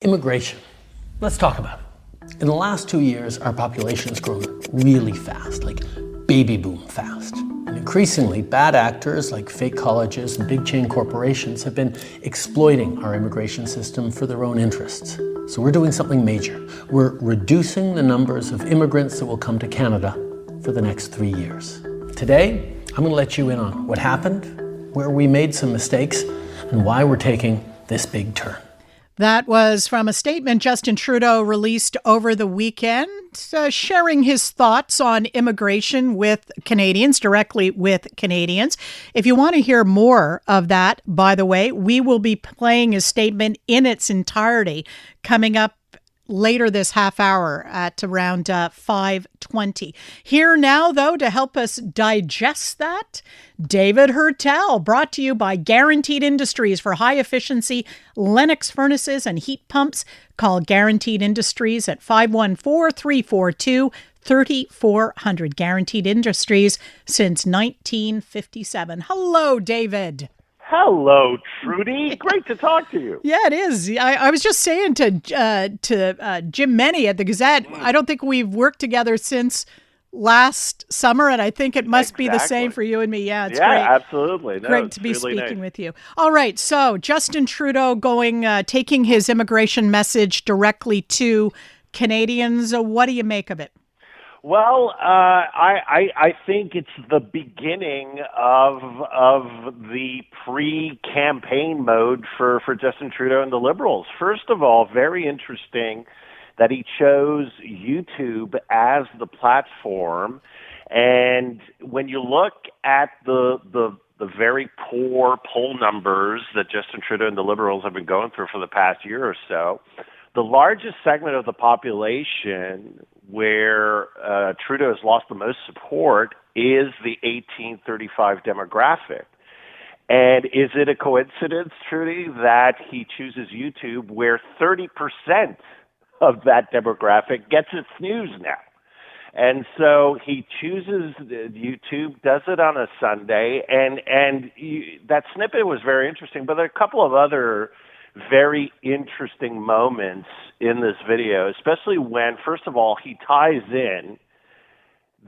Immigration. Let's talk about it. In the last 2 years, our population has grown really fast, like baby boom fast. And increasingly, bad actors like fake colleges and big chain corporations have been exploiting our immigration system for their own interests. So we're doing something major. We're reducing the numbers of immigrants that will come to Canada for the next 3 years. Today, I'm going to let you in on what happened, where we made some mistakes, and why we're taking this big turn. That was from a statement Justin Trudeau released over the weekend, sharing his thoughts on immigration with Canadians, directly with Canadians. If you want to hear more of that, by the way, we will be playing his statement in its entirety coming up later this half hour at around 5:20. Here now, though, to help us digest that, David Heurtel, brought to you by Guaranteed Industries for high-efficiency Lennox furnaces and heat pumps. Call Guaranteed Industries at 514-342-3400. Guaranteed Industries since 1957. Hello, David. Hello, Trudie. Great to talk to you. Yeah, it is. I was just saying to Jim Meny at the Gazette, I don't think we've worked together since last summer, and I think it must be the same for you and me. Yeah, it's great. Yeah, absolutely. No, great to be really speaking with you. All right, so Justin Trudeau taking his immigration message directly to Canadians. What do you make of it? Well, I think it's the beginning of the pre-campaign mode for Justin Trudeau and the Liberals. First of all, very interesting that he chose YouTube as the platform. And when you look at the very poor poll numbers that Justin Trudeau and the Liberals have been going through for the past year or so, the largest segment of the population where Trudeau has lost the most support is the 18-35 demographic. And is it a coincidence, Trudy, that he chooses YouTube where 30% of that demographic gets its news now? And so he chooses YouTube, does it on a Sunday, and that snippet was very interesting, but there are a couple of other very interesting moments in this video, especially when, first of all, he ties in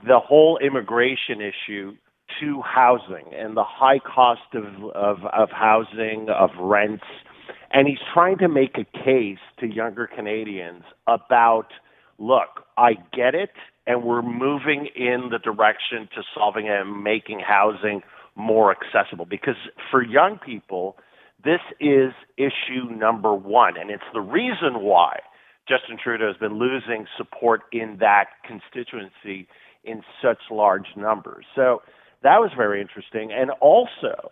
the whole immigration issue to housing and the high cost of housing, of rents. And he's trying to make a case to younger Canadians about, look, I get it, and we're moving in the direction to solving it and making housing more accessible. Because for young people, this is issue number one, and it's the reason why Justin Trudeau has been losing support in that constituency in such large numbers. So that was very interesting. And also,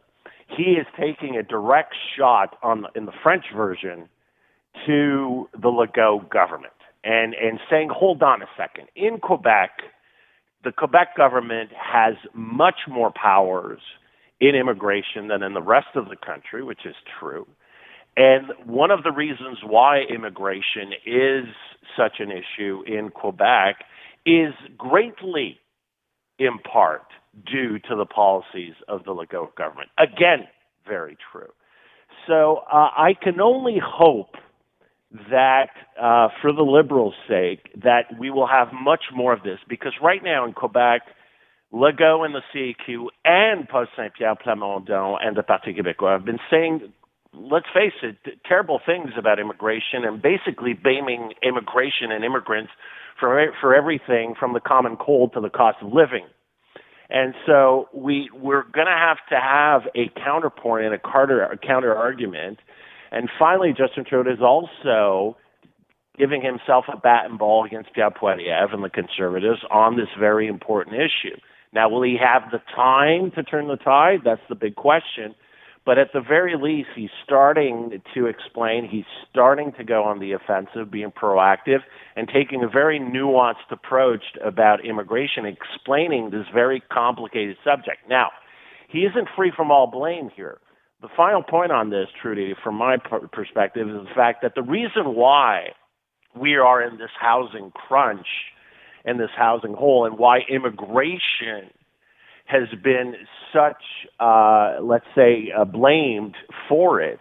he is taking a direct shot in the French version to the Legault government and saying, hold on a second. In Quebec, the Quebec government has much more powers in immigration than in the rest of the country, which is true. And one of the reasons why immigration is such an issue in Quebec is greatly, in part, due to the policies of the Legault government. Again, very true. So I can only hope that, for the Liberals' sake, that we will have much more of this, because right now in Quebec, Legault and the CAQ and Paul Saint-Pierre Plamondon and the Parti québécois have been saying, let's face it, terrible things about immigration and basically blaming immigration and immigrants for everything from the common cold to the cost of living. And so we're going to have a counterpoint and a counter argument. And finally, Justin Trudeau is also giving himself a bat and ball against Pierre Poilievre and the Conservatives on this very important issue. Now, will he have the time to turn the tide? That's the big question. But at the very least, he's starting to explain, he's starting to go on the offensive, being proactive, and taking a very nuanced approach about immigration, explaining this very complicated subject. Now, he isn't free from all blame here. The final point on this, Trudy, from my perspective, is the fact that the reason why we are in this housing crunch and this housing hole, and why immigration has been such, blamed for it,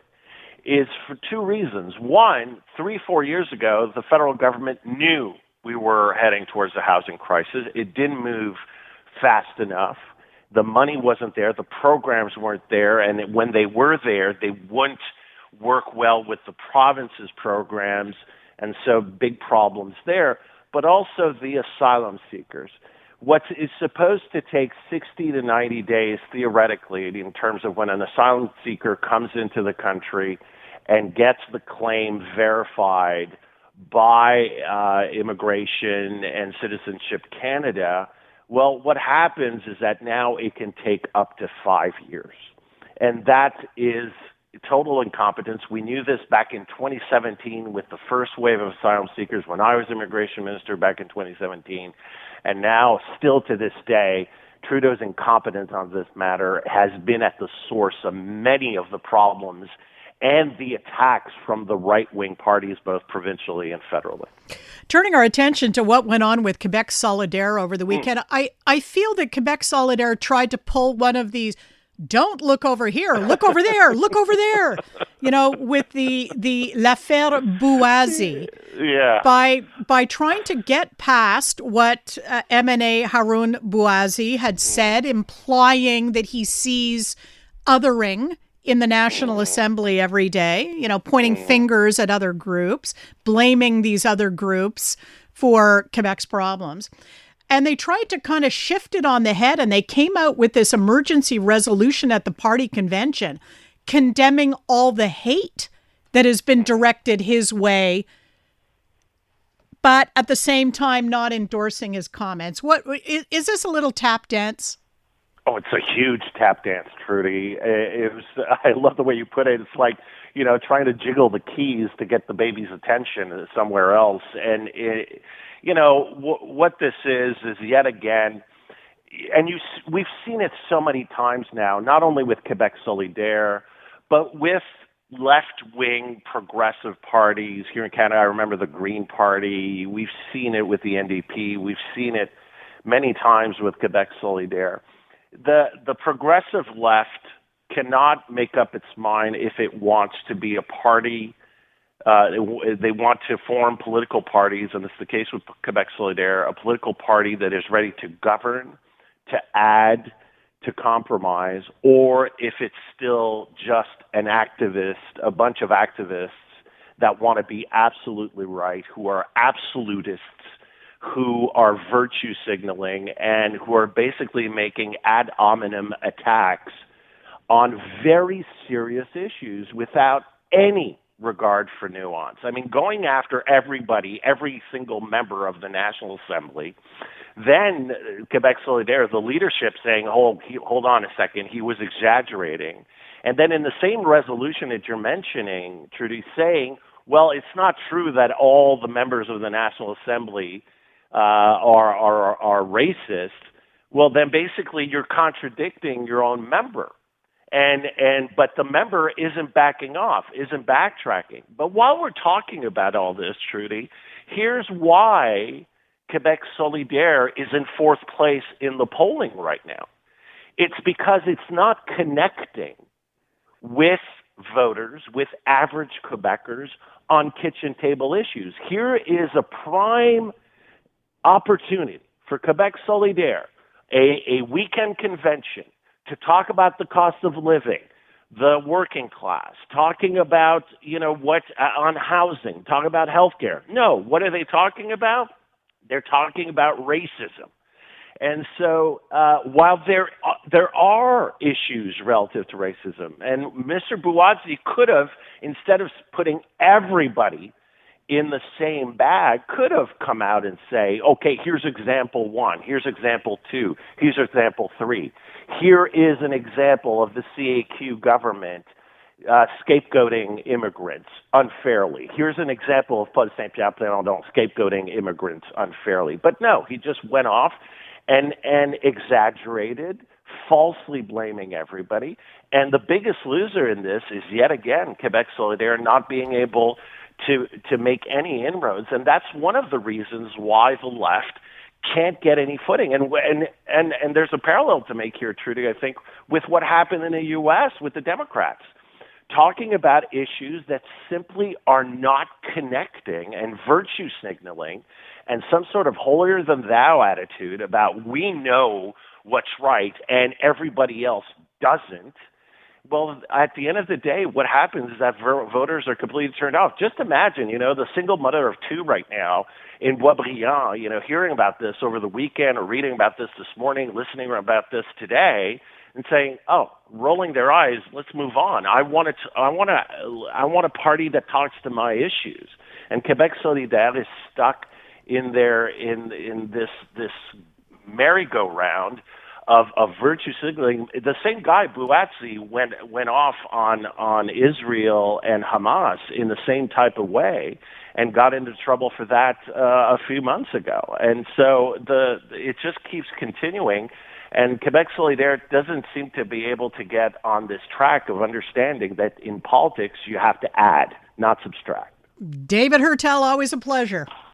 is for two reasons. One, 3-4 years ago, the federal government knew we were heading towards a housing crisis. It didn't move fast enough. The money wasn't there. The programs weren't there. And when they were there, they wouldn't work well with the province's programs. And so big problems there. But also the asylum seekers. What is supposed to take 60 to 90 days, theoretically, in terms of when an asylum seeker comes into the country and gets the claim verified by Immigration and Citizenship Canada, well, what happens is that now it can take up to 5 years. And that is total incompetence. We knew this back in 2017 with the first wave of asylum seekers when I was immigration minister back in 2017. And now, still to this day, Trudeau's incompetence on this matter has been at the source of many of the problems and the attacks from the right-wing parties, both provincially and federally. Turning our attention to what went on with Quebec Solidaire over the weekend, I feel that Quebec Solidaire tried to pull one of these, don't look over here, look over there, look over there, with the l'affaire Bouazi. Yeah. By trying to get past what MNA Haroun Bouazi had said, implying that he sees othering in the National Assembly every day, pointing fingers at other groups, blaming these other groups for Quebec's problems. And they tried to kind of shift it on the head, and they came out with this emergency resolution at the party convention condemning all the hate that has been directed his way, but at the same time not endorsing his comments. What is this, a little tap dance? Oh, it's a huge tap dance, Trudie. I love the way you put it. It's like, trying to jiggle the keys to get the baby's attention somewhere else. And, what this is yet again, and we've seen it so many times now, not only with Quebec Solidaire, but with left-wing progressive parties. Here in Canada, I remember the Green Party. We've seen it with the NDP. We've seen it many times with Quebec Solidaire. The progressive left cannot make up its mind if it wants to be a party. They want to form political parties, and it's the case with Quebec Solidaire, a political party that is ready to govern, to add, to compromise, or if it's still just a bunch of activists that want to be absolutely right, who are absolutists, who are virtue signaling, and who are basically making ad hominem attacks on very serious issues without any regard for nuance. I mean, going after everybody, every single member of the National Assembly, then Quebec Solidaire, the leadership saying, hold on a second, he was exaggerating. And then in the same resolution that you're mentioning, Trudie, saying, well, it's not true that all the members of the National Assembly are racist. Well, then basically you're contradicting your own member. But the member isn't backing off, isn't backtracking. But while we're talking about all this, Trudie, here's why Quebec Solidaire is in fourth place in the polling right now. It's because it's not connecting with voters, with average Quebecers on kitchen table issues. Here is a prime opportunity for Quebec Solidaire, a weekend convention, to talk about the cost of living, the working class, talking about, on housing, talking about healthcare. No, what are they talking about? They're talking about racism. And so while there are issues relative to racism, and Mr. Bouazi could have, instead of putting everybody in the same bag, could have come out and say, okay, here's example 1, here's example 2, here's example 3. Here is an example of the CAQ government scapegoating immigrants unfairly. Here's an example of Paul Saint-Pierre Plamondon scapegoating immigrants unfairly. But no, he just went off and exaggerated, falsely blaming everybody. And the biggest loser in this is, yet again, Quebec Solidaire not being able to make any inroads. And that's one of the reasons why the left can't get any footing. And there's a parallel to make here, Trudie, I think, with what happened in the U.S. with the Democrats. talking about issues that simply are not connecting, and virtue signaling and some sort of holier than thou attitude about we know what's right and everybody else doesn't. Well, at the end of the day, what happens is that voters are completely turned off. Just imagine, the single mother of two right now in Boisbriand, hearing about this over the weekend or reading about this morning, listening about this today, and saying, "Oh, rolling their eyes, let's move on. I want a party that talks to my issues." And Quebec Solidaire is stuck in this merry-go-round of virtue signaling. The same guy, Bouatzi, went off on Israel and Hamas in the same type of way and got into trouble for that a few months ago. And so it just keeps continuing. And Quebec Solidaire doesn't seem to be able to get on this track of understanding that in politics you have to add, not subtract. David Heurtel, always a pleasure.